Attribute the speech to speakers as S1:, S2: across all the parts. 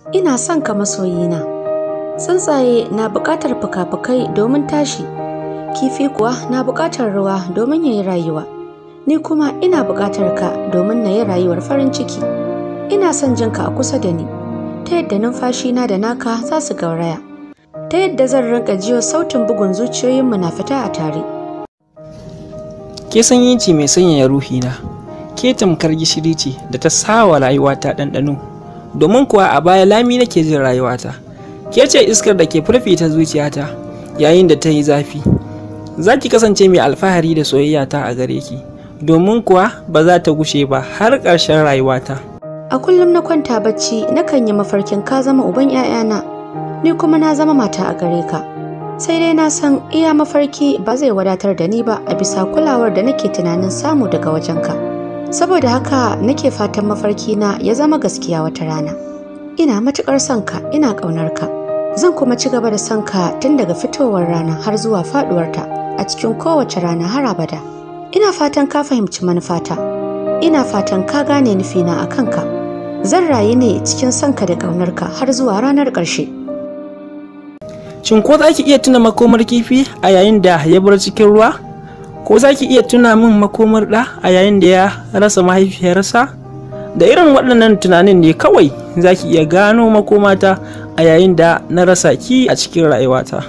S1: Ina son ka masoyina. Tsuntsaye na buƙatar fuka-fukai domin tashi, kifi kuwa na buƙatar ruwa domin ya yi rayuwa. Ni kuma ina buƙatar ka domin na yi rayuwar farin ciki. Ina son jin ka a kusa da ni, ta yadda numfashina da naka za su gauraya, ta yadda zan rinka jiyo sautin bugun zuciyoyinmu na fita a tare.
S2: Ke sanyi ce mai sanyaya ruhina, ke tamkar gishiri ce da ta sawa rayuwata ɗanɗano, domin kuwa a baya lami nake jin rayuwata. Ke ce iskar da ke furfita zuciyata yayin da ta yi zafi. Za ki kasance mai alfahari da soyayyata a gare ki, domin kuwa ba za ta gushe ba har ƙarshen rayuwata.
S1: A kullum na kwanta bacci nakan yi mafarkin ka zama uban 'ya'yana, ni kuma na zama mata a gare ka. Sai dai na san iya mafarki ba zai wadatar da ni ba a bisa kulawar da nake tunanin samu daga wajenka. Saboda haka nake fatan mafarkina ya zama gaskiya wata rana. Ina matuƙar son ka, ina ƙaunar ka. Zan kuma ci gaba da son ka tun daga fitowar rana har zuwa faɗuwarta a cikin kowace rana har abada. Ina fatan ka fahimci manufata. Ina fatan ka gane nufina a kanka. Zan rayu ne cikin son ka da ƙaunar ka har zuwa ranar ƙarshe.
S2: Shin ko za ki iya tuna makomar kifi a yayin da ya bar cikin ruwa? Ko za ki iya tuna min makomar ɗa a yayin da ya rasa mahaifiyarsa? Da irin waɗannan tunanin ne kawai za ki iya gano makomata a yayin da na rasa ki a cikin rayuwata.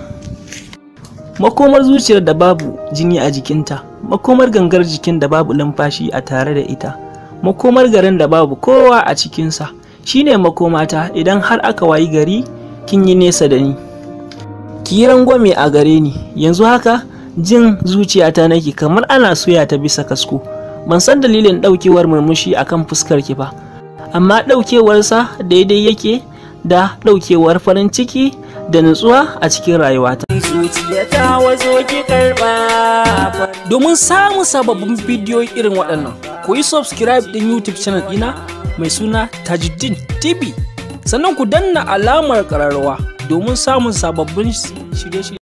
S2: Makomar zuciyar da babu jini a jikinta, makomar gangar jikin da babu numfashi a tare da ita, makomar garin da babu kowa a cikinsa, shine makomata idan har aka wayi gari kin yi nesa da ni. Ki yi rangwame a gare ni, yanzu haka jin zuciyata nake kamar ana soya ta bisa kasko. Ban san dalilin ɗaukewar murmushi akan fuskar ki ba, amma ɗaukewarsa daidai yake da ɗaukewar farin ciki da nutsuwa a cikin rayuwata. Domin samun sababbin bidiyo irin waɗannan, ku yi subscribe ɗin YouTube channel ɗina mai suna Tajuddin TV, sannan ku danna alamar ƙararrawa domin samun sababbin shirye-shirye.